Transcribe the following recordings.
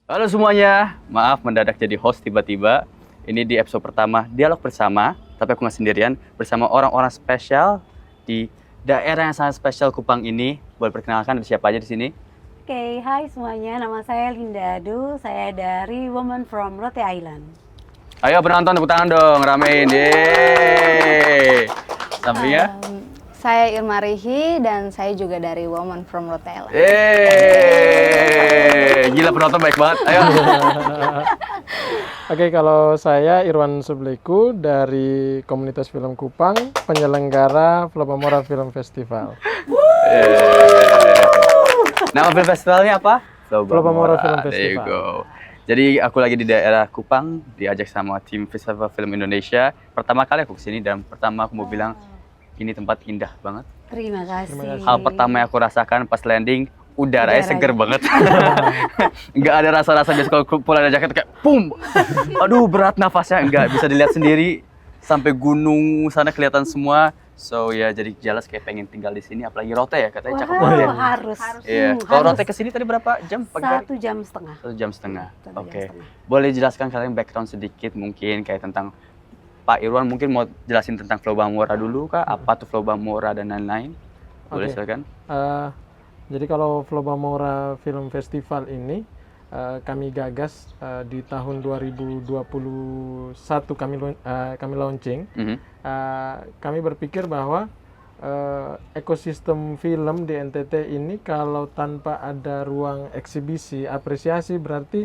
Halo semuanya, maaf mendadak jadi host tiba-tiba. Ini di episode pertama Dialog Bersama, tapi aku nggak sendirian, bersama orang-orang spesial di daerah yang sangat spesial Kupang ini. Boleh perkenalkan ada siapa aja di sini? Oke, hai semuanya. Nama saya Linda Adu. Saya dari Women from Rote Island. Ayo penonton tepuk tangan dong, ramein. Yeay. Sampingnya? Saya Irma Rihi dan saya juga dari Women from Rote Island. Yeay. Gila penonton baik banget. Ayo. Oke, kalau saya Irwan Subliku dari Komunitas Film Kupang, penyelenggara Flopamora Film Festival. Nama film festivalnya apa? Flopamora Film There you Festival. go. Jadi aku lagi di daerah Kupang, diajak sama tim Festival Film Indonesia. Pertama kali aku kesini dan pertama aku mau bilang ini tempat indah banget. Terima kasih. Hal pertama yang aku rasakan pas landing, udaranya Udaranya. seger banget. Nggak ada rasa-rasa biasa kalau pulang dari jaket kayak pum. Aduh berat nafasnya, nggak bisa dilihat sendiri. Sampai gunung sana kelihatan semua. So ya jadi jelas kayak pengen tinggal di sini. Apalagi Rote ya katanya cakep banget ya. Harus. Iya. Kalau Rote kesini tadi berapa jam pagi hari? 1 jam setengah. 1,5 jam. Satu jam Oke. setengah. Boleh jelaskan kalian background sedikit mungkin kayak tentang Pak Irwan mungkin mau jelasin tentang Flopamora dulu kah? Apa tuh Flopamora dan lain-lain? Boleh Oke. silakan. Jadi kalau Flopamora Film Festival ini kami gagas di tahun 2021 kami launching. Mhm. Kami berpikir bahwa ekosistem film di NTT ini kalau tanpa ada ruang eksibisi, apresiasi berarti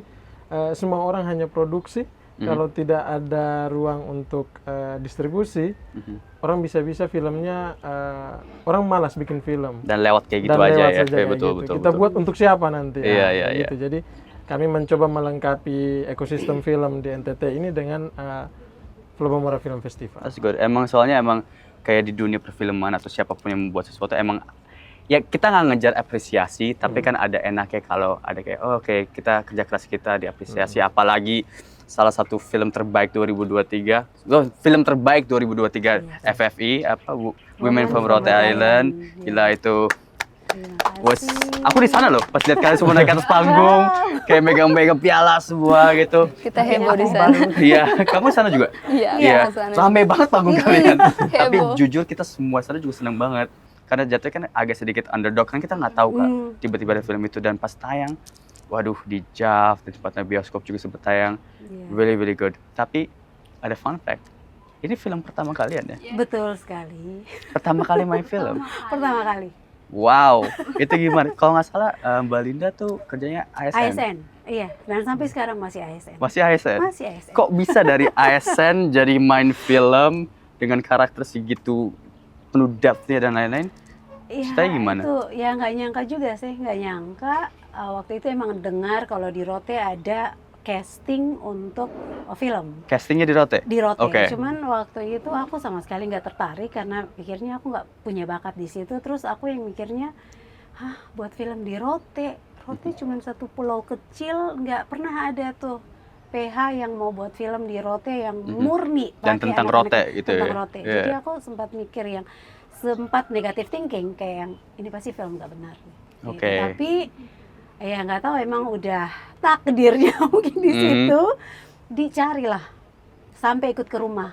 semua orang hanya produksi. Kalau tidak ada ruang untuk distribusi, orang bisa-bisa filmnya orang malas bikin film. Dan lewat kayak gitu Dan aja lewat ya. saja Kayak kayak betul gitu. betul. Kita betul. buat untuk siapa nanti? Iya, Nah, iya, kayak iya. gitu. Jadi kami mencoba melengkapi ekosistem film di NTT ini dengan Flopamora Film Festival. That's good. Emang soalnya emang kayak di dunia perfilman atau siapapun yang membuat sesuatu emang ya kita nggak ngejar apresiasi, tapi kan ada enaknya kalau ada kayak oh, oke kita kerja keras kita diapresiasi, apalagi salah satu film terbaik 2023, film terbaik 2023 FFI apa Women from Rote Island, gila itu. Was, aku di sana loh pas lihat kalian semua naik ke atas panggung, kayak megang-megang piala semua gitu. Kita heboh di sana. Iya, kamu di sana juga? Iya, sana. Rame banget panggung kalian. Tapi Heboh. jujur kita semua sana juga seneng banget. Karena jatuhnya kan agak sedikit underdog, kan kita nggak tahu Kak. Tiba-tiba ada film itu dan pas tayang, waduh di JAV, di tempatnya bioskop juga sempat tayang. Really, really good. Tapi ada fun fact, ini film pertama kalian ya? Betul sekali. Pertama kali main film? Pertama kali. Wow, itu gimana? Kalau nggak salah Mbak Linda tuh kerjanya ASN. ASN. Iya, dan sampai sekarang masih ASN. Masih ASN? Masih ASN. Kok bisa dari ASN jadi main film dengan karakter segitu penuh depth-nya dan lain-lain? Iya, Ceritanya gimana? itu ya nggak nyangka juga sih, nggak nyangka. Waktu itu emang dengar kalau di Rote ada casting untuk film. Castingnya di Rote? Di Rote. Oke. Cuman waktu itu aku sama sekali nggak tertarik karena pikirnya aku nggak punya bakat di situ. Terus aku yang mikirnya, buat film di Rote. Rote cuma satu pulau kecil, nggak pernah ada tuh PH yang mau buat film di Rote yang murni Dan pakai tentang anak-anak- Rote gitu tentang ya? Rote. Iya. Jadi aku sempat mikir yang sempat negative thinking kayak yang ini pasti film nggak benar. Gitu. Oke. Tapi ya nggak tahu emang udah takdirnya mungkin di situ dicarilah sampai ikut ke rumah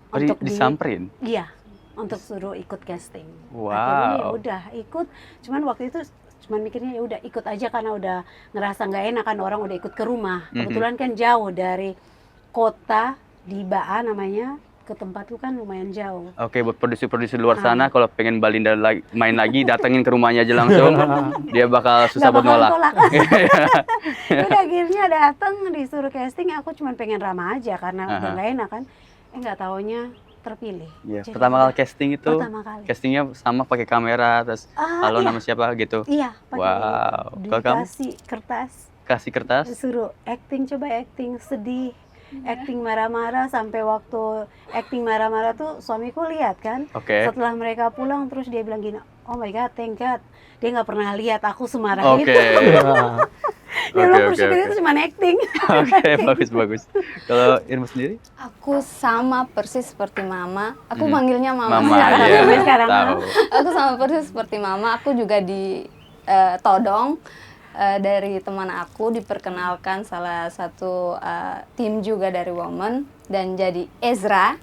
Oh, disamperin? Iya, untuk suruh ikut casting. Wow. Akhirnya ya udah ikut. Cuman waktu itu cuman mikirnya ya udah ikut aja karena udah ngerasa nggak enak kan orang udah ikut ke rumah. Kebetulan kan jauh dari kota di Baa namanya ke tempatku kan lumayan jauh. Oke, buat produser-produser luar sana kalau pengen Mbak Linda main lagi, datengin ke rumahnya aja langsung. Dia bakal susah Nggak buat bakal nolak. tolak. Udah akhirnya datang disuruh casting, aku cuma pengen ramah aja karena udah nggak enak kan. Nggak taunya terpilih. Iya, Jadi pertama kali casting itu, pertama kali. castingnya sama pakai kamera, terus halo iya. nama siapa gitu. Iya, pakai Wow. Kalau kamu? dikasih kertas, Kasih kertas. disuruh acting, coba acting sedih, acting marah-marah sampai waktu acting marah-marah tuh suamiku lihat kan. Oke. Setelah mereka pulang terus dia bilang gini, oh my god, thank god, dia nggak pernah lihat aku semarah Oke. itu. Dia bilang bersyukur itu cuma acting. Oke, bagus. Kalau Irma sendiri? Aku sama persis seperti Mama. Aku manggilnya Mama, Mama, sekarang. iya. Sampai sekarang. Tahu. Aku sama persis seperti Mama. Aku juga di Todong. dari teman aku diperkenalkan salah satu tim juga dari Women dan jadi Ezra,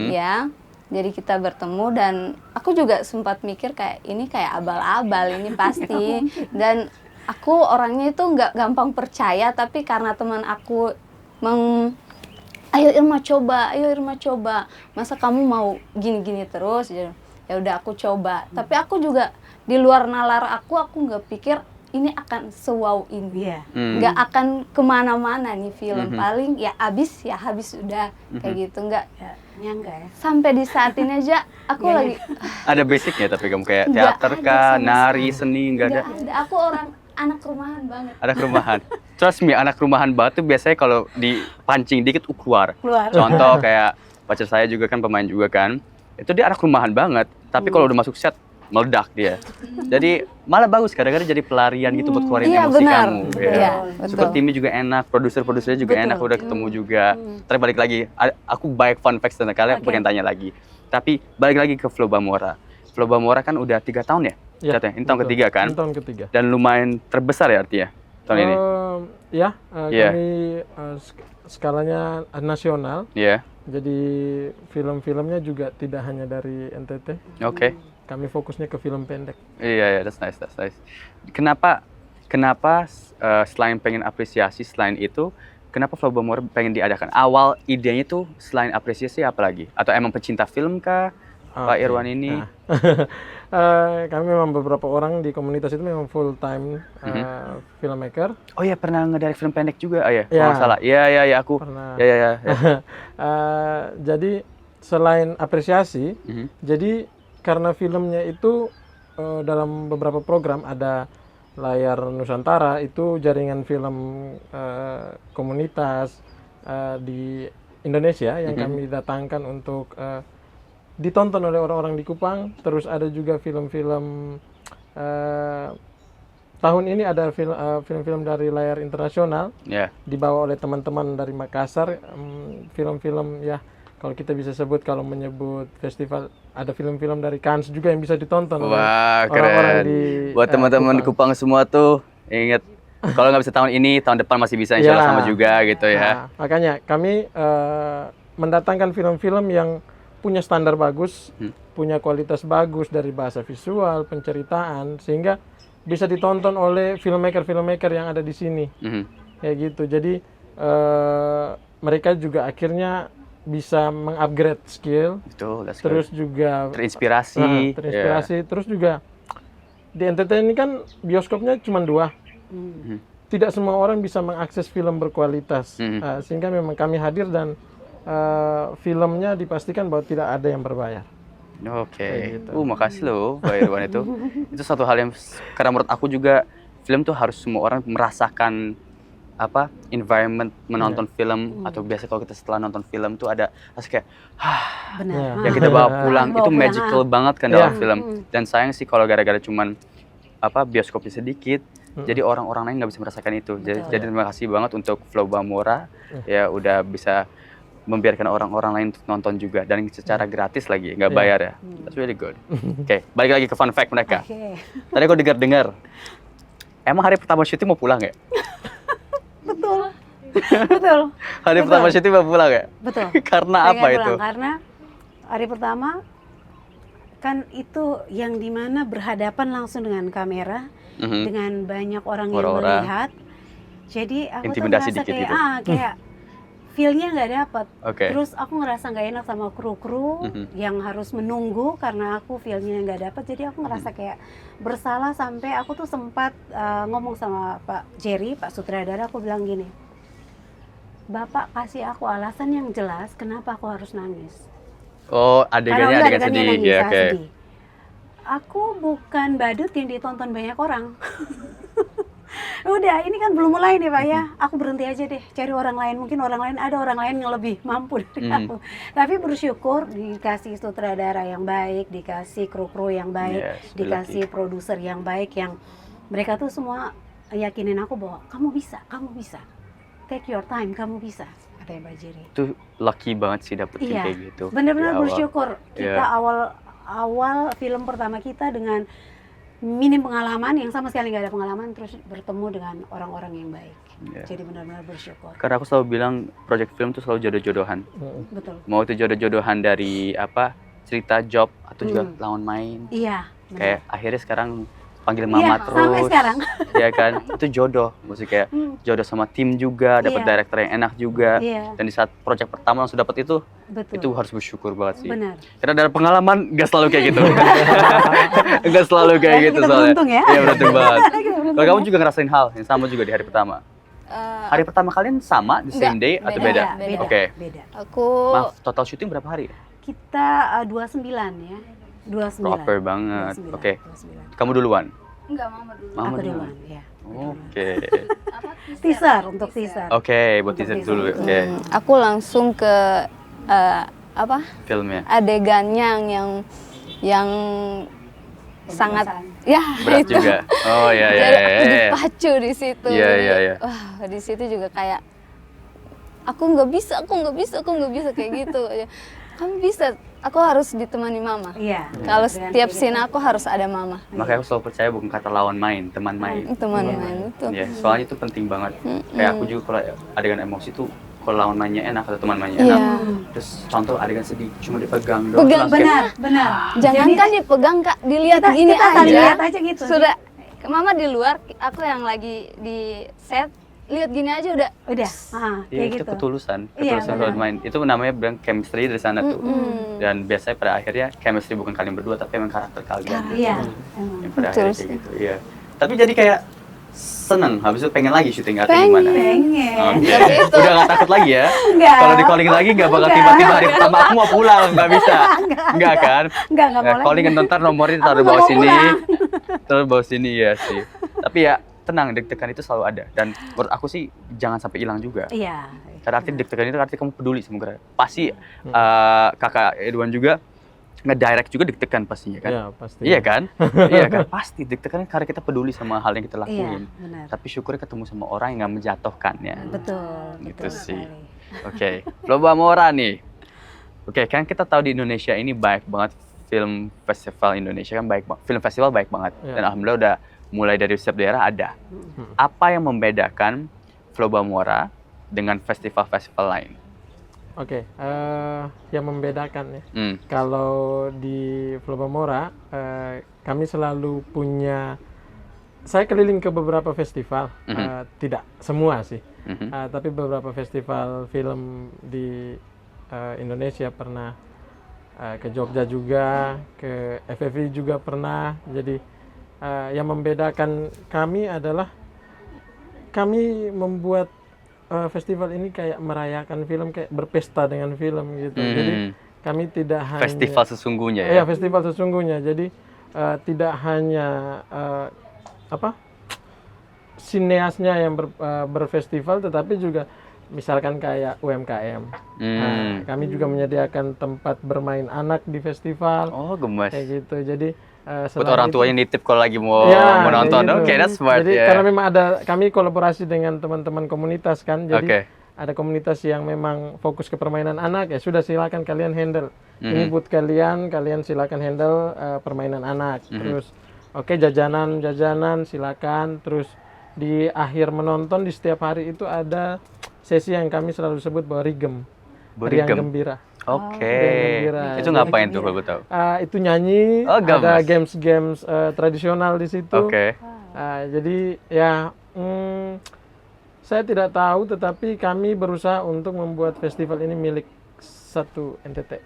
ya. Jadi kita bertemu dan aku juga sempat mikir kayak ini kayak abal-abal ini pasti. Dan aku orangnya itu nggak gampang percaya, tapi karena teman aku ayo Irma coba, masa kamu mau gini-gini terus? Ya udah aku coba. Tapi aku juga di luar nalar aku nggak pikir ini akan se-wow ini, nggak akan kemana-mana nih film. Paling ya habis udah kayak gitu, nggak nyangka ya. sampai di saat ini aja aku lagi Ada basicnya tapi kamu kayak Nggak teater ada kah, sama nari, sekali. seni, nggak ada. Aku orang anak rumahan banget. Anak rumahan. Trust me, anak rumahan banget tuh biasanya kalau dipancing dikit keluar. Keluar. Contoh kayak pacar saya juga kan pemain juga kan. Itu dia anak rumahan banget. Tapi kalau udah masuk set meledak dia. Jadi malah bagus kadang-kadang jadi pelarian gitu buat keluarin Iya, emosi benar. kamu. Betul. Ya. Iya, betul. Super timnya juga enak, produser-produsernya juga Betul. enak, udah ketemu juga. Terus balik lagi, aku banyak fun facts tentang kalian, aku Oke. pengen tanya lagi. Tapi balik lagi ke Flow Bamora. Flow Bamora kan udah 3 tahun ya? Ya, Catnya? Ini tahun betul. ketiga kan? Ini tahun ketiga. Dan lumayan terbesar ya artinya tahun ini? Ya, Iya. kami skalanya nasional. Iya, Jadi film-filmnya juga tidak hanya dari NTT. oke. Kami fokusnya ke film pendek. Iya, that's nice. Kenapa selain pengen apresiasi, selain itu, kenapa Flow Bamora pengen diadakan? Awal idenya tuh selain apresiasi apa lagi? Atau emang pecinta film kah, Pak Oke. Irwan ini? Nah, kami memang beberapa orang di komunitas itu memang full time filmmaker. Oh iya, pernah ngedirect film pendek juga, Ya. kalau nggak salah. Iya, aku. Pernah. Ya. Jadi selain apresiasi, Mhm. jadi karena filmnya itu dalam beberapa program ada Layar Nusantara, itu jaringan film komunitas di Indonesia yang kami datangkan untuk ditonton oleh orang-orang di Kupang. Terus ada juga film-film tahun ini ada film-film dari layar internasional Ya. dibawa oleh teman-teman dari Makassar. Film-film ya kalau kita bisa sebut, kalau menyebut festival, ada film-film dari Cannes juga yang bisa ditonton oleh Wah, orang-orang keren. di Buat teman-teman di Kupang semua tuh, ingat kalau nggak bisa tahun ini, tahun depan masih bisa insya Allah Ya. sama juga gitu ya. Nah, makanya kami mendatangkan film-film yang punya standar bagus, punya kualitas bagus dari bahasa visual, penceritaan, sehingga bisa ditonton oleh filmmaker-filmmaker yang ada di sini. Mhm. Kayak gitu. Jadi mereka juga akhirnya bisa mengupgrade skill, Betul, that's terus good. juga Terinspirasi. terinspirasi, terus juga di NTT ini kan bioskopnya cuma 2. Tidak semua orang bisa mengakses film berkualitas. Sehingga memang kami hadir dan filmnya dipastikan bahwa tidak ada yang berbayar. Oke. Kayak gitu. Makasih loh Pak Irwan itu. Itu satu hal yang karena menurut aku juga film tuh harus semua orang merasakan environment menonton film, atau biasa kalau kita setelah nonton film tuh ada rasa kayak Benar. Ya. yang kita bawa pulang Bawa itu pulang, magical banget kan dalam Ya. film. Dan sayang sih kalau gara-gara cuman bioskopnya sedikit, jadi orang-orang lain nggak bisa merasakan itu. Jadi terima kasih banget untuk Flow Bamora ya udah bisa membiarkan orang-orang lain untuk nonton juga dan secara gratis lagi, nggak bayar ya. That's really good. Oke, balik lagi ke fun fact mereka. Oke. Tadi aku dengar, emang hari pertama syuting mau pulang ya? Betul. Betul. Hari Betul. pertama syuting mau pulang ya? Betul. Karena Pengen apa itu? pulang, karena hari pertama kan itu yang dimana berhadapan langsung dengan kamera, Mhm. dengan banyak orang yang Orang-orang. melihat. Jadi aku tuh Intimidasi ngerasa dikit kayak gitu. kayak feel-nya nggak dapet. Oke. Terus aku ngerasa nggak enak sama kru-kru yang harus menunggu karena aku feel-nya nggak dapet. Jadi aku ngerasa kayak bersalah, sampai aku tuh sempat ngomong sama Pak Jerry, Pak Sutradara, aku bilang gini, Bapak kasih aku alasan yang jelas kenapa aku harus nangis. Oh, Karena adegannya udah adegan adegannya sedih. nangis, Ya, saya oke. sedih. Aku bukan badut yang ditonton banyak orang. Udah, ini kan belum mulai nih Pak ya. Aku berhenti aja deh, cari orang lain. Mungkin orang lain, ada orang lain yang lebih mampu dari aku. Tapi bersyukur dikasih sutradara yang baik, dikasih kru-kru yang baik, Yes, dikasih produser yang baik, yang mereka tuh semua yakinin aku bahwa kamu bisa. Take your time, kamu bisa. Katanya Mbak Jerry. Itu lucky banget sih dapetin Iya, kayak gitu. benar-benar di awal. bersyukur. Kita Iya. awal film pertama kita dengan minim pengalaman, yang sama sekali nggak ada pengalaman, terus bertemu dengan orang-orang yang baik. Iya. Jadi benar-benar bersyukur. Karena aku selalu bilang project film tuh selalu jodoh-jodohan. Betul. Mau itu jodoh-jodohan dari apa cerita job atau juga lawan main. Iya. benar. Kayak akhirnya sekarang panggil Iya, mama sampai terus. sekarang. Ya kan? Itu jodoh. Maksudnya kayak jodoh sama tim juga, dapat Iya. director yang enak juga. Iya. Dan di saat project pertama langsung dapat itu Betul. harus bersyukur banget sih. Benar. Karena dari pengalaman nggak selalu kayak gitu. Nggak selalu kayak Ya, gitu kita soalnya. beruntung ya. Iya beruntung banget. Kita beruntung Kalau kamu ya. juga ngerasain hal yang sama juga di hari pertama. Hari pertama kalian sama the same day atau beda? Beda, beda. Oke. Beda. Aku Maaf, total syuting berapa hari? Kita 29 ya. 29. Proper banget. 29, Oke. 29. Kamu duluan. enggak mama dulu. Mama Aku duluan. duluan, ya. Oke. Teaser, untuk teaser. Oke, buat Untuk teaser teaser. dulu. Oke. Aku langsung ke apa? Filmnya. Adegannya yang sangat ya Berat itu. juga. Oh iya iya Jadi iya. aku iya. dipacu di situ. Iya, Jadi, iya, iya. Wah, di situ juga kayak aku nggak bisa kayak gitu. Kamu bisa, aku harus ditemani mama. Iya. Kalau Dengan setiap kayak scene gitu. aku harus ada mama. Makanya aku selalu percaya bukan kata lawan main, teman main. Teman main itu. Ya, soalnya itu penting banget. Kayak aku juga kalau adegan emosi tuh kalau lawan mainnya enak atau teman mainnya enak. Iya. Terus contoh adegan sedih cuma dipegang doang. Pegang, langsung kayak, Benar. Jangankan dipegang Kak, dilihat Kita- gini kita saling aja. lihat aja gitu. Sudah mama di luar, aku yang lagi di set, lihat gini aja udah. Udah. Iya, Kayak itu gitu. ketulusan Iya, kalau benar. main. Itu namanya bilang chemistry dari sana tuh. Dan biasanya pada akhirnya chemistry bukan kalian berdua tapi emang karakter kalian. Iya. Yang pada Betul akhirnya sih. kayak gitu. Iya. Tapi jadi kayak seneng, habis itu pengen lagi syuting atau Pengen. gimana? Pengen. Oke. Tapi itu- Udah gak takut lagi ya? Enggak. Kalau di calling lagi gak bakal Enggak. tiba-tiba hari pertama aku mau pulang, gak bisa. Enggak kan? Enggak Nah, boleh. calling ntar nomornya taruh Aku di bawah mau sini. pulang. Taruh bawah sini ya sih. Tapi ya tenang, deg-degan itu selalu ada. Dan menurut aku sih jangan sampai hilang juga. Iya. Karena arti deg-degan itu arti kamu peduli sama mereka. Pasti kakak Edwan juga nge-direct juga deg-degan pastinya kan? Ya, pasti. Iya kan? Iya kan? Pasti deg-degan karena kita peduli sama hal yang kita Iya, lakuin. benar. Tapi syukurnya ketemu sama orang yang gak menjatuhkan ya. Betul. Gitu betul sih. sekali. Oke, Lomba Mora nih. Oke, kan kita tahu di Indonesia ini banyak banget film festival Indonesia kan film festival baik banget. Ya. Dan alhamdulillah udah mulai dari setiap daerah ada. Apa yang membedakan Lomba Mora dengan festival-festival lain? Oke, yang membedakan ya. Hmm. Kalau di Flobamora, kami selalu punya. Saya keliling ke beberapa festival, tidak semua sih, Mhm. tapi beberapa festival film di Indonesia pernah. Ke Jogja juga, ke FFI juga pernah. Jadi yang membedakan kami adalah kami membuat festival ini kayak merayakan film, kayak berpesta dengan film gitu. Jadi kami tidak hanya Festival sesungguhnya ya. Iya, festival sesungguhnya. Jadi tidak hanya sineasnya yang berfestival, tetapi juga misalkan kayak UMKM. Kami juga menyediakan tempat bermain anak di festival. Oh, gemes. Kayak gitu. Jadi Buat selain orang itu- tuanya nitip kalau lagi mau Ya, menonton. kayak gitu. Oke, that's smart Jadi ya. karena memang kami kolaborasi dengan teman-teman komunitas kan. Jadi Oke. ada komunitas yang memang fokus ke permainan anak, ya sudah silakan kalian handle. Ini buat kalian silakan handle permainan anak. Terus oke, jajanan silakan. Terus di akhir menonton di setiap hari itu ada sesi yang kami selalu sebut bahwa rigem. Riang Berigem. gembira. Oke. Riang gembira. Itu ngapain tuh kalau gue tahu? Itu nyanyi, Oh, ada games. games tradisional di situ. Oke. Jadi ya saya tidak tahu, tetapi kami berusaha untuk membuat festival ini milik satu NTT.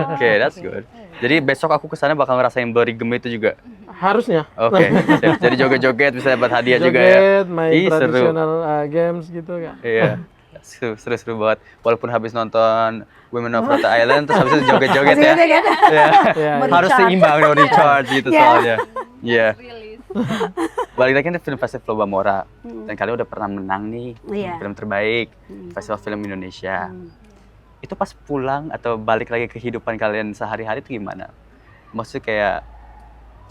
Oke, that's good. Jadi besok aku kesana bakal ngerasain berigem itu juga. Harusnya. Oke. Sip. Jadi joget-joget bisa dapat hadiah juga ya. Joget, main Ih, seru. tradisional games gitu kan. Iya. Seru-seru banget. Walaupun habis nonton Women of Rhode Island terus habis itu joget-joget ya. Maksudnya kan? Iya. Ya, Mau Harus di-charge. seimbang dong di charge gitu Iya. soalnya. Iya. Balik lagi ke film festival Lomba Mora. Dan kalian udah pernah menang nih Iya. film terbaik Festival Film Indonesia. Itu pas pulang atau balik lagi ke kehidupan kalian sehari-hari itu gimana? Maksudnya kayak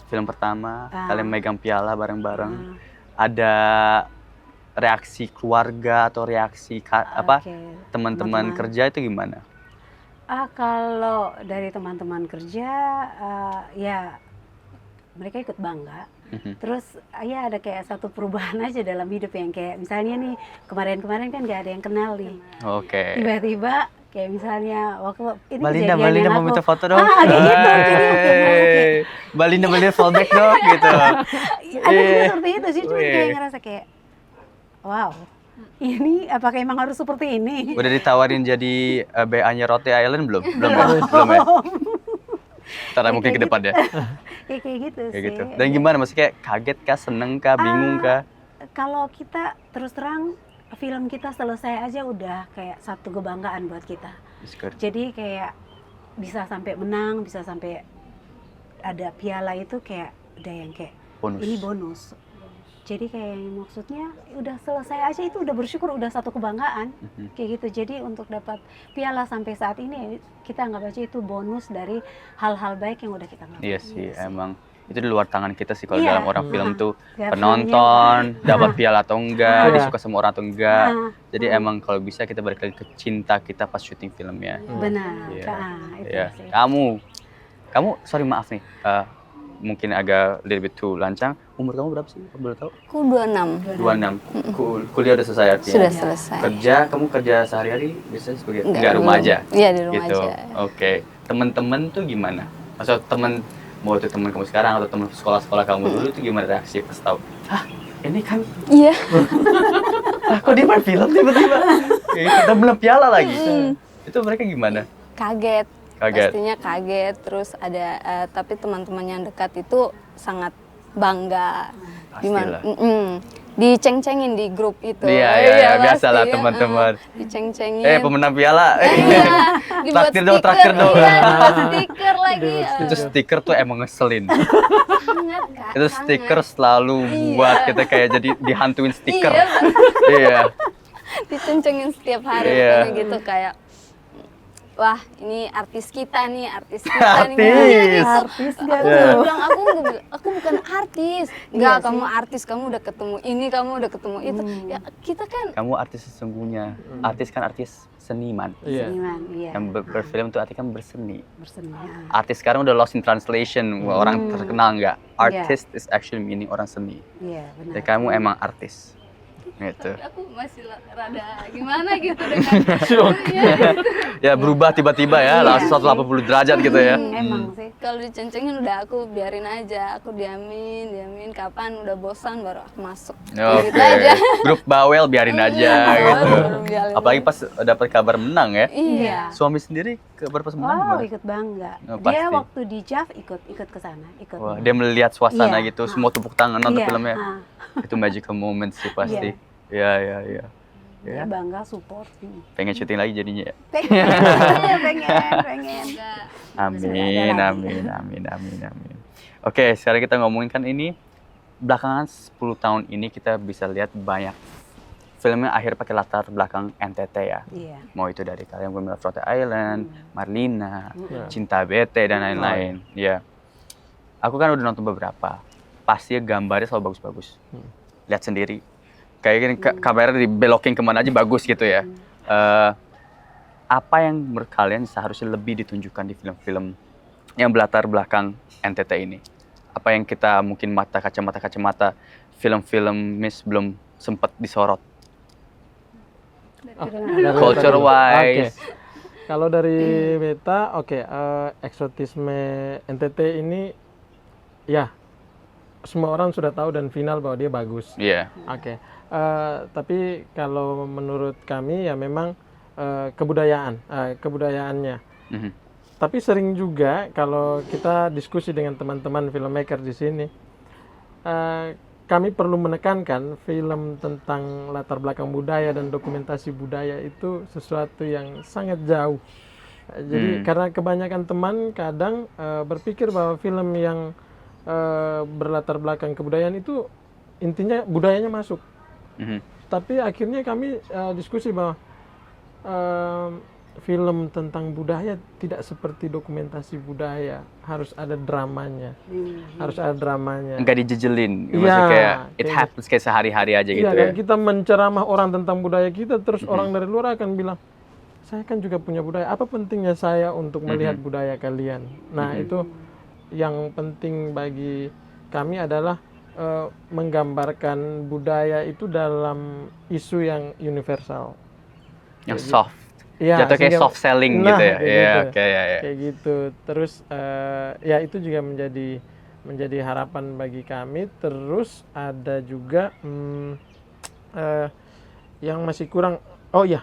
film pertama, kalian megang piala bareng-bareng, ada reaksi keluarga atau reaksi Oke. teman-teman kerja itu gimana? Kalau dari teman-teman kerja, ya mereka ikut bangga. Terus ya ada kayak satu perubahan aja dalam hidup yang kayak misalnya nih kemarin-kemarin kan nggak ada yang kenal nih. Oke. Tiba-tiba kayak misalnya waktu ini Balinda, kejadian Balinda yang mau aku- minta foto dong. kayak gitu. Jadi Hey, Balinda, Balinda fallback dong gitu. ada juga seperti itu sih, cuma Wih. kayak ngerasa kayak wow, ini apakah emang harus seperti ini? Udah ditawarin jadi BA-nya Rote Island belum? Belum ya? Belum ya? Ntar mungkin ke depan ya. Kayak gitu Kayak sih. gitu. Dan gimana? Maksudnya kayak kaget kah, seneng kah, bingung kah? Kalau kita terus terang film kita selesai aja udah kayak satu kebanggaan buat kita. It's good. Jadi kayak bisa sampai menang, bisa sampai ada piala itu kayak udah yang kayak Bonus. ini bonus. Jadi kayak maksudnya udah selesai aja itu udah bersyukur, udah satu kebanggaan kayak gitu. Jadi untuk dapat piala sampai saat ini kita anggap aja itu bonus dari hal-hal baik yang udah kita lakukan. Iya sih, emang itu di luar tangan kita sih kalau Iya. dalam orang film tuh Biar penonton dapat piala atau enggak, Iya. disuka sama orang atau enggak. Ah, Jadi emang kalau bisa kita balik lagi ke cinta kita pas syuting filmnya. benar. Iya. Itu Iya. sih. Kamu sorry maaf nih, mungkin agak little bit too lancang. Umur kamu berapa sih? Boleh tahu? Aku 26. 26. Kuliah udah selesai artinya. Sudah selesai. Kamu kerja sehari-hari biasanya sebagai Enggak, di rumah belum. aja. Iya, di rumah Gitu. aja. Oke. Teman-teman tuh gimana? Maksud teman mau itu teman kamu sekarang atau teman sekolah-sekolah kamu dulu tuh gimana reaksi pas tahu? Hah, ini kan Iya. kok dia main film tiba-tiba? Kita belum piala lagi. Itu mereka gimana? Kaget. Kaget. Pastinya kaget. Terus ada tapi teman-teman yang dekat itu sangat bangga. Pastilah. Diceng-cengin di grup itu. Iya, biasalah pasti, teman-teman. Diceng-cengin. Pemenang piala. Iya, dibuat Traktir dong, stiker. traktir dong. Iya, dibuat stiker lagi. Itu stiker tuh emang ngeselin. Sangat, Kak, Itu sangat. stiker selalu buat kita kayak jadi dihantuin stiker. Iya, Iya. diceng-cengin setiap hari Iya. pokoknya gitu kayak wah ini artis kita nih artis kita nih Artis. Artis gak aku tuh? bilang aku bukan artis enggak kamu artis kamu udah ketemu ini kamu udah ketemu itu ya kita kan Kamu artis sesungguhnya. Artis kan artis seniman. Iya. Seniman, iya. Yang berfilm tuh artinya kan berseni. Berseni. Ya. Artis sekarang udah lost in translation. Orang terkenal nggak? Artist is actually meaning orang seni. Iya, benar. Jadi kamu emang artis. Gitu. aku masih rada gimana gitu dengan Ya berubah tiba-tiba ya, langsung 180 derajat gitu ya. Emang sih. kalau diceng-cengin udah aku biarin aja aku diamin kapan udah bosan baru aku masuk Oke. gitu aja Grup bawel biarin aja gitu. Biarin. Apalagi pas dapat kabar menang ya. iya Suami sendiri kabar pas menang Wow, gimana? ikut bangga. Oh, Dia pasti. waktu di JAV ikut ke sana, ikut. Wah, dia melihat suasana Iya. gitu, semua tepuk tangan nonton Iya, filmnya. ah. Itu magical moment sih pasti. Iya, iya, iya. Dia Ya, bangga support. pengen syuting lagi jadinya ya. Pengen, pengen. Amin, amin, amin, amin, amin. Oke, sekarang kita ngomongin kan ini belakangan 10 tahun ini kita bisa lihat banyak filmnya akhir pakai latar belakang NTT ya. Iya. Mau itu dari kalian gue bilang Rote Island, Marlina, Ya. Cinta Bete dan lain-lain. Ya, aku kan udah nonton beberapa. Pasti gambarnya selalu bagus-bagus. Lihat sendiri. Kayak gini kameranya dibelokin kemana aja bagus gitu ya. Apa yang menurut kalian seharusnya lebih ditunjukkan di film-film yang berlatar belakang NTT ini? Apa yang kita mungkin kacamata film-film Miss belum sempat disorot? Culture wise. Kalau dari Beta, eksotisme NTT ini ya semua orang sudah tahu dan final bahwa dia bagus. Iya. Oke, tapi kalau menurut kami ya memang kebudayaannya. Mhm. Tapi sering juga kalau kita diskusi dengan teman-teman filmmaker di sini, kami perlu menekankan film tentang latar belakang budaya dan dokumentasi budaya itu sesuatu yang sangat jauh. Jadi karena kebanyakan teman kadang berpikir bahwa film yang berlatar belakang kebudayaan itu intinya budayanya masuk. Mhm. Tapi akhirnya kami diskusi bahwa film tentang budaya tidak seperti dokumentasi budaya, harus ada dramanya, harus ada dramanya. Enggak dijejelin, Iya, maksudnya kayak it kayak happens kayak sehari-hari aja gitu Iya, ya. kayak kita menceramah orang tentang budaya kita, terus orang dari luar akan bilang, saya kan juga punya budaya, apa pentingnya saya untuk melihat budaya kalian? Nah yang penting bagi kami adalah menggambarkan budaya itu dalam isu yang universal. Yang soft. Iya, Jatuh kayak sehingga- soft selling nah, gitu ya. kayak Iya, gitu. oke ya. Kayak gitu. Terus ya itu juga menjadi harapan bagi kami. Terus ada juga yang masih kurang. Oh ya,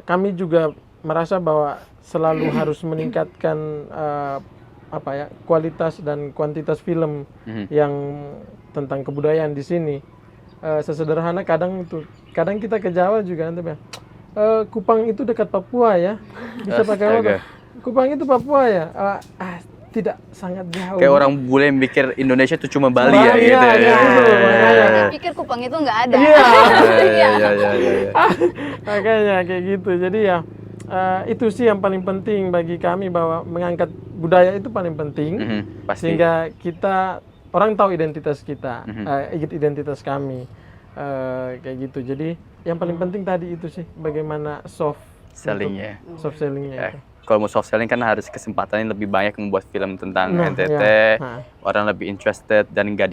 kami juga merasa bahwa selalu harus meningkatkan kualitas dan kuantitas film yang tentang kebudayaan di sini. Sesederhana kadang kita ke Jawa juga nanti Kupang itu dekat Papua ya, bisa pakai motor. Kupang itu Papua ya, tidak sangat jauh. Kayak orang bule mikir Indonesia itu cuma Bali ya Bali, gitu. ya, Ya. gitu, makanya. Saya pikir Kupang itu nggak ada. Iya. Iya. Makanya kayak gitu. Jadi ya itu sih yang paling penting bagi kami, bahwa mengangkat budaya itu paling penting. Pasti. Sehingga kita orang tahu identitas kita, identitas kami, kayak gitu. Jadi yang paling penting tadi itu sih, bagaimana soft Sellingnya. soft sellingnya itu. Kalau mau soft selling kan harus kesempatannya lebih banyak membuat film tentang Nah, NTT, ya. Nah. orang lebih interested dan nggak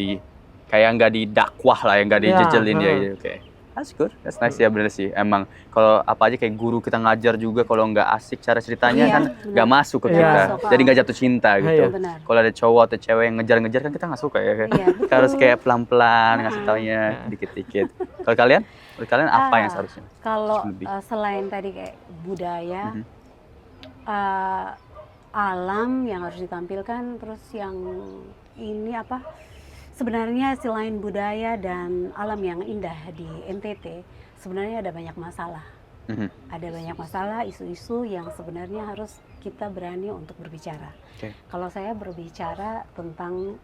didakwah lah, yang nggak Ya, dijejelin dia nah. gitu. Oke. That's good, that's nice ya, bener sih. Emang kalau apa aja kayak guru kita ngajar juga, kalau nggak asik cara ceritanya Iya, kan benar. nggak masuk ke Iya. kita, Masuk, jadi nggak jatuh cinta gitu. Iya. Benar. Kalau ada cowok atau cewek yang ngejar-ngejar kan kita nggak suka ya. Iya, betul. Kita harus kayak pelan-pelan ngasih taunya dikit-dikit. Kalau kalian apa yang seharusnya? Kalau Lebih. selain tadi kayak budaya, alam yang harus ditampilkan, terus yang ini apa? Sebenarnya selain budaya dan alam yang indah di NTT, sebenarnya ada banyak masalah. Ada banyak masalah, isu-isu yang sebenarnya harus kita berani untuk berbicara. Oke. Kalau saya berbicara tentang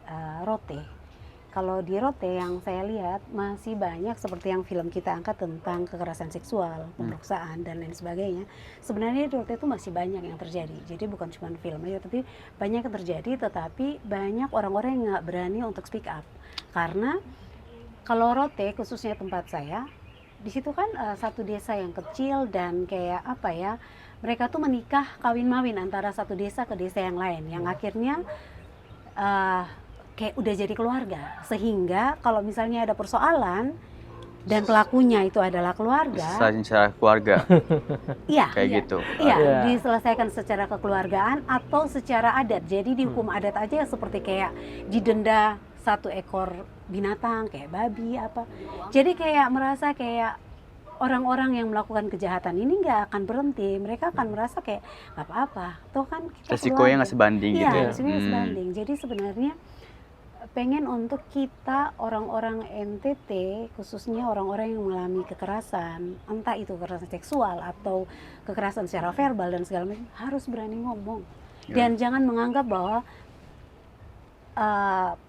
Rote, kalau di Rote yang saya lihat masih banyak seperti yang film kita angkat tentang kekerasan seksual, pemerkosaan dan lain sebagainya. Sebenarnya di Rote itu masih banyak yang terjadi. Jadi bukan cuma film aja, tapi banyak yang terjadi. Tetapi banyak orang-orang yang nggak berani untuk speak up. Karena kalau Rote, khususnya tempat saya, di situ kan satu desa yang kecil dan kayak apa ya, mereka tuh menikah kawin-mawin antara satu desa ke desa yang lain, yang akhirnya kayak udah jadi keluarga. Sehingga kalau misalnya ada persoalan dan pelakunya itu adalah keluarga, Secara keluarga iya, kayak iya, gitu. iya, Iya. diselesaikan secara kekeluargaan atau secara adat. Jadi dihukum adat aja, seperti kayak didenda 1 ekor binatang kayak babi apa. Jadi kayak merasa kayak orang-orang yang melakukan kejahatan ini nggak akan berhenti. Mereka akan merasa kayak nggak apa-apa. Toh kan kita Resikonya nggak keluarga. sebanding Iya, gitu ya. resikonya nggak sebanding. Jadi sebenarnya pengen untuk kita orang-orang NTT, khususnya orang-orang yang mengalami kekerasan, entah itu kekerasan seksual atau kekerasan secara verbal dan segala macam, harus berani ngomong. Dan jangan menganggap bahwa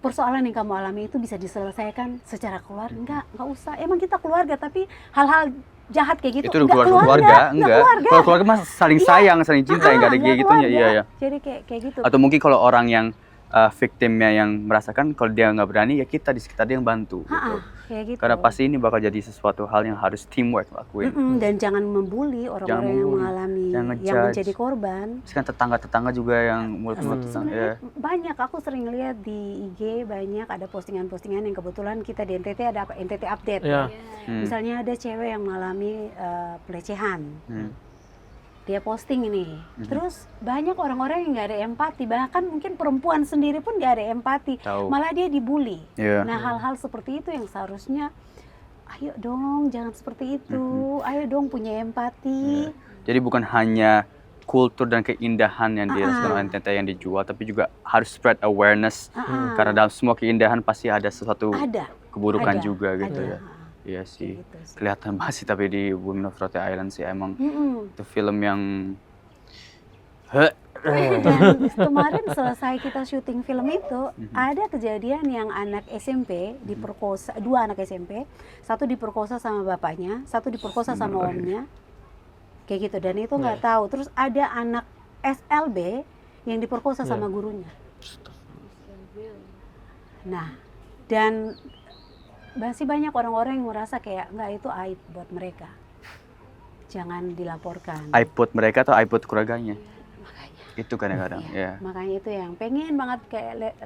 persoalan yang kamu alami itu bisa diselesaikan secara keluarga. Nggak usah. Emang kita keluarga, tapi hal-hal jahat kayak gitu Itu nggak keluarga, enggak. keluarga. Kalau keluarga mah saling sayang, saling cinta, nggak ada nggak kayak gitunya. keluarga. Iya. Jadi kayak gitu. Atau mungkin kalau orang yang victimnya yang merasakan, kalau dia nggak berani ya kita di sekitar dia yang bantu gitu. Kayak gitu. Karena pasti ini bakal jadi sesuatu hal yang harus teamwork lakuin. Dan jangan membuli orang-orang Jangan yang membuli, mengalami, jangan yang ngejudge. menjadi korban. Terus kan tetangga-tetangga juga yang mulut-mulut ya. Sebenarnya banyak, aku sering lihat di IG banyak ada postingan-postingan yang kebetulan kita di NTT ada apa, NTT update. Ya. Misalnya ada cewek yang mengalami pelecehan. Dia posting ini, terus banyak orang-orang yang nggak ada empati, bahkan mungkin perempuan sendiri pun nggak ada empati, Tahu. malah dia dibully. Iya. Nah hal-hal seperti itu yang seharusnya, ayo dong jangan seperti itu, ayo dong punya empati. Jadi bukan hanya kultur dan keindahan yang dirasakan oleh NTT yang dijual, tapi juga harus spread awareness. Karena dalam semua keindahan pasti ada sesuatu Ada. keburukan Ada, juga gitu ada. ya. Iya sih. Gitu sih. Kelihatan banget sih, tapi di Women of Rote Island sih emang itu film yang Dan kemarin selesai kita syuting film itu, ada kejadian yang anak SMP diperkosa, 2 anak SMP, satu diperkosa sama bapaknya, satu diperkosa sama omnya, kayak gitu. Dan itu nggak tahu. Terus ada anak SLB yang diperkosa sama gurunya. Nah, dan masih banyak orang-orang yang merasa kayak nggak, itu aib buat mereka. Jangan dilaporkan. iPod mereka atau iPod keluarganya. Itu kadang-kadang, ya. Makanya itu yang pengen banget kayak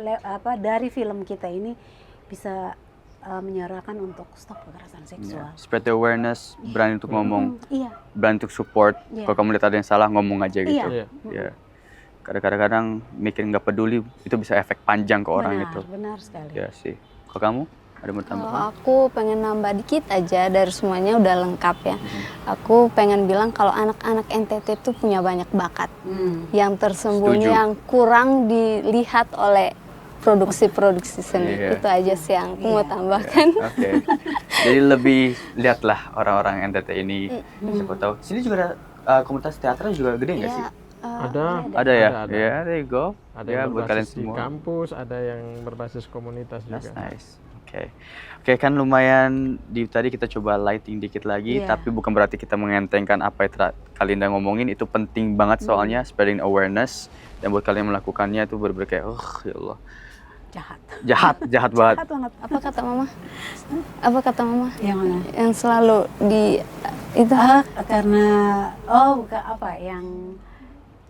dari film kita ini bisa menyuarakan untuk stop kekerasan seksual. Spread the awareness, berani untuk ngomong, Iya. berani untuk support. Iya. Kalau kamu lihat ada yang salah, ngomong aja gitu. Iya. Ya. Kadang-kadang mikir nggak peduli, itu bisa efek panjang ke orang itu. Benar sekali. Ya sih. Kalau kamu ada mau tambah? Kalau aku pengen nambah dikit aja, dari semuanya udah lengkap ya. Aku pengen bilang kalau anak-anak NTT tuh punya banyak bakat yang tersembunyi, Setuju. yang kurang dilihat oleh produksi-produksi seni. Iya. Itu aja sih yang aku mau tambahkan. Oke. Jadi lebih lihatlah orang-orang NTT ini. Siapa tahu. Sini juga ada komunitas teater juga gede nggak sih? Ada ya? Ada. Ya, there you go. Ada Ya, yang buat kalian berbasis di semua. kampus, ada yang berbasis komunitas That's juga. nice. Oke, kan lumayan tadi kita coba lighting dikit lagi, Iya. tapi bukan berarti kita mengentengkan apa yang kalian udah ngomongin. Itu penting banget soalnya spreading awareness, dan buat kalian melakukannya itu bener-bener kayak, ya Allah, jahat banget. Jahat banget. Apa kata mama? Apa kata mama? Yang mana? Yang selalu di itu Karena bukan apa yang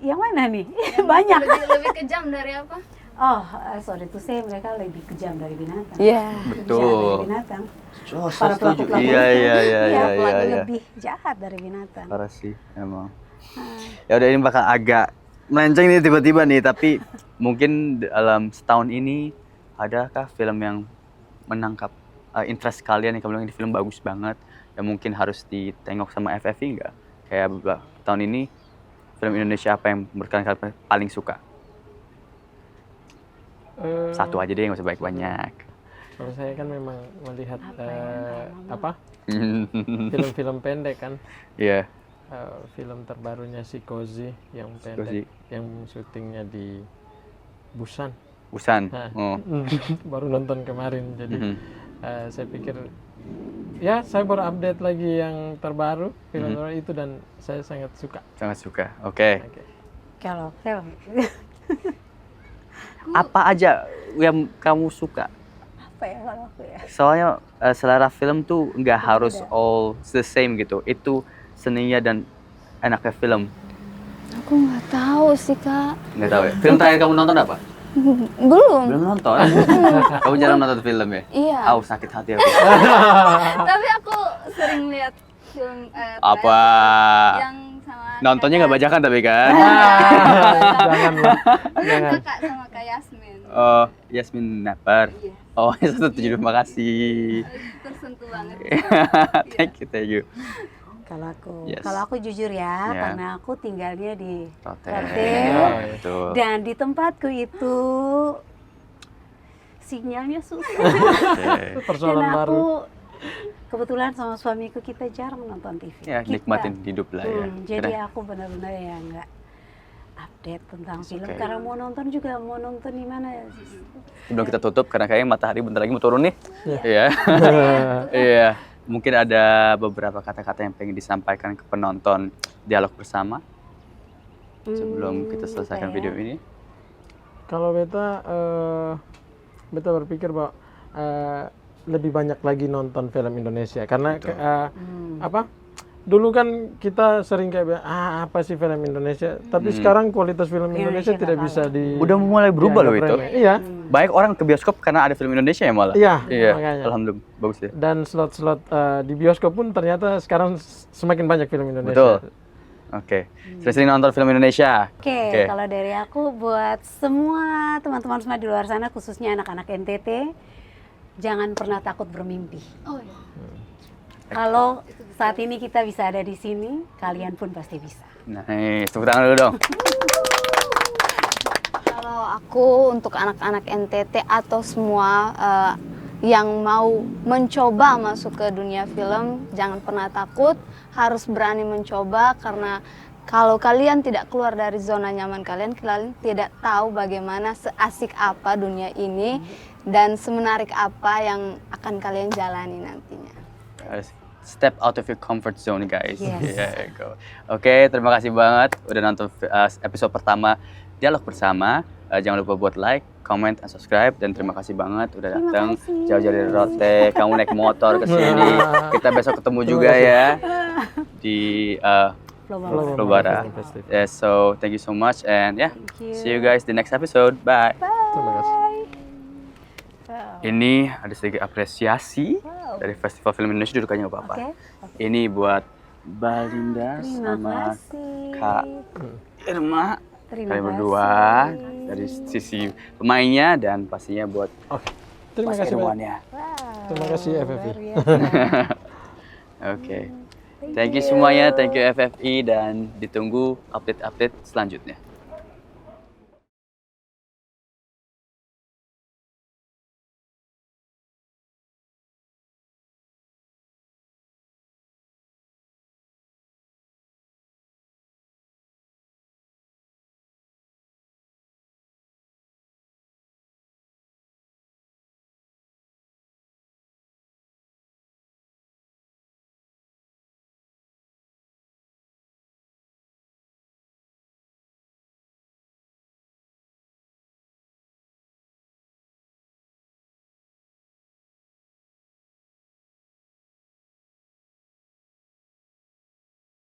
mana nih? Banyak. lebih kejam dari apa? Sorry to say mereka lebih kejam dari binatang. Iya. Betul. Jahat dari binatang. Oh, Para setuju. pelaku-pelaku Iya. lebih jahat dari binatang. Parah sih, emang. Ya udah, ini bakal agak melenceng nih tiba-tiba nih, tapi mungkin dalam setahun ini adakah film yang menangkap interest kalian yang kamu bilang ini film bagus banget, yang mungkin harus ditengok sama FFI nggak? Kayak tahun ini film Indonesia apa yang kalian paling suka? Satu aja deh, nggak usah banyak-banyak. Kalau saya kan memang melihat Apa film-film pendek kan. Iya. Film terbarunya si Kozi yang pendek, Kozi. yang syutingnya di Busan. Busan. Nah, Oh. baru nonton kemarin, jadi Mhm. saya pikir ya saya baru update lagi yang terbaru film terbaru itu, dan saya sangat suka. Sangat suka. Oke. Oke. Kalau film Apa aja yang kamu suka? apa ya kalau aku ya? Soalnya selera film tuh nggak harus all the same gitu. Itu seninya dan enaknya film. Aku nggak tahu sih kak. Nggak tahu ya. Film terakhir kamu nonton apa? Belum. Belum nonton. Kamu jarang nonton film ya? Iya. Sakit hati aku. Tapi aku sering lihat film Apa? yang sama Nontonnya nggak bajakan tapi kan? Janganlah, jangan. kakak sama kak Yasmin. Oh, Yasmin Napar. Iya. Oh, 173, terima kasih. Tersentuh banget. Thank you. Yes. Kalau aku jujur ya, Ya. karena aku tinggalnya di Rote. Rote. Betul. dan di tempatku itu sinyalnya susah. Oke. Persoalan Dan baru. aku kebetulan sama suamiku kita jarang nonton TV. Ya, nikmatin hidup lah ya. Jadi aku benar-benar ya nggak update tentang film. okay. Karena mau nonton juga mau nonton di mana? Sebelum kita tutup, karena kayaknya matahari bentar lagi mau turun nih. Iya. Iya. Mungkin ada beberapa kata-kata yang pengen disampaikan ke penonton dialog bersama sebelum kita selesaikan video ini. Kalau beta berpikir bahwa lebih banyak lagi nonton film Indonesia, karena apa? Dulu kan kita sering kayak bilang, apa sih film Indonesia? Tapi sekarang kualitas film Indonesia tidak bisa Udah mulai berubah loh itu. Iya. Baik orang ke bioskop karena ada film Indonesia ya malah. Iya, Iya. makanya. Alhamdulillah, bagus ya. Dan slot-slot di bioskop pun ternyata sekarang semakin banyak film Betul. Indonesia. Oke. Sering nonton film Indonesia. Oke, kalau dari aku buat semua teman-teman semua di luar sana, khususnya anak-anak NTT, jangan pernah takut bermimpi. Oh iya. Kalau saat ini kita bisa ada di sini, kalian pun pasti bisa. Nice, tepuk tangan dulu dong. Kalau aku untuk anak-anak NTT atau semua yang mau mencoba masuk ke dunia film, jangan pernah takut, harus berani mencoba, karena kalau kalian tidak keluar dari zona nyaman kalian tidak tahu bagaimana seasik apa dunia ini dan semenarik apa yang akan kalian jalani nantinya. Step out of your comfort zone, guys. Yes. Yeah, go. Oke, terima kasih banget udah nonton episode pertama Dialog Bersama. Jangan lupa buat like, comment, and subscribe. Dan terima kasih banget udah datang jauh-jauh dari Rote. Kamu naik motor ke sini. Kita besok ketemu juga ya di Flowbara. Flowbara. Festival. Yes, so thank you so much and yeah, Thank you. see you guys the next episode. Bye. Terima kasih. Wow. Ini ada sedikit apresiasi Wow. dari Festival Film Indonesia, dudukannya nggak apa-apa. Oke. Ini buat Balinda Terima sama kasih. Kak Irma. Terima Kalian kasih. berdua dari sisi pemainnya dan pastinya buat Oke. Terima Mas kasih banyak. Irwannya. Wow, Terima kasih, FFI. luar biasa. Oke. Thank you semuanya, thank you FFI dan ditunggu update-update selanjutnya.